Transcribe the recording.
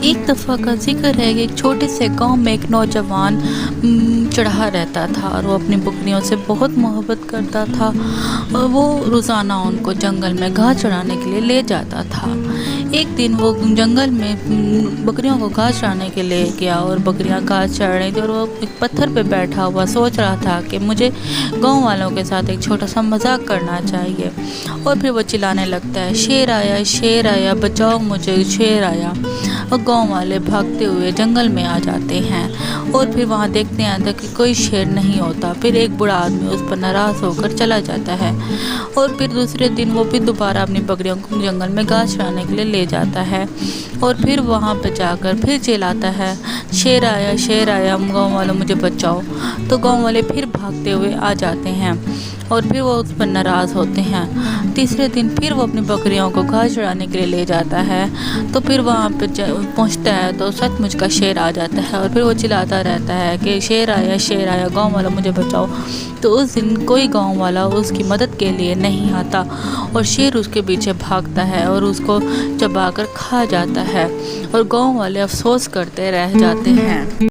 ایک دفعہ کا ذکر ہے کہ ایک چھوٹے سے گاؤں میں ایک نوجوان چڑھا رہتا تھا اور وہ اپنی بکریوں سے بہت محبت کرتا تھا اور وہ روزانہ ان کو جنگل میں گھاس چرانے کے لیے لے جاتا تھا۔ ایک دن وہ جنگل میں بکریوں کو گھاس چرانے کے لیے گیا اور بکریاں گھاس چر رہی تھی اور وہ ایک پتھر پہ بیٹھا ہوا سوچ رہا تھا کہ مجھے گاؤں والوں کے ساتھ ایک چھوٹا سا مذاق کرنا چاہیے، اور پھر وہ چلانے لگتا ہے، شیر آیا بچاؤ مجھے، شیر آیا۔ اور گاؤں والے بھاگتے ہوئے جنگل میں آ جاتے ہیں اور پھر وہاں دیکھتے ہیں کہ کوئی شیر نہیں ہوتا۔ پھر ایک بوڑھا آدمی اس پر ناراض ہو کر چلا جاتا ہے اور پھر دوسرے دن وہ پھر دوبارہ اپنی بکریوں کو جنگل میں گھاس چرانے کے لیے لے جاتا ہے اور پھر وہاں پہ جا کر پھر چلاتا ہے، شیر آیا گاؤں والوں مجھے بچاؤ۔ تو گاؤں والے پھر بھاگتے ہوئے آ جاتے ہیں اور پھر وہ اس پر ناراض ہوتے ہیں۔ تیسرے دن پھر وہ اپنی بکریوں کو گھاس چرانے کے لیے لے جاتا ہے تو پھر وہاں پہ پہنچتا ہے تو سچ مچ کا شیر آ جاتا ہے اور پھر وہ چلاتا رہتا ہے کہ شیر آیا گاؤں والا مجھے بچاؤ۔ تو اس دن کوئی گاؤں والا اس کی مدد کے لیے نہیں آتا اور شیر اس کے پیچھے بھاگتا ہے اور اس کو چبا کر کھا جاتا ہے اور گاؤں والے افسوس کرتے رہ جاتے ہیں۔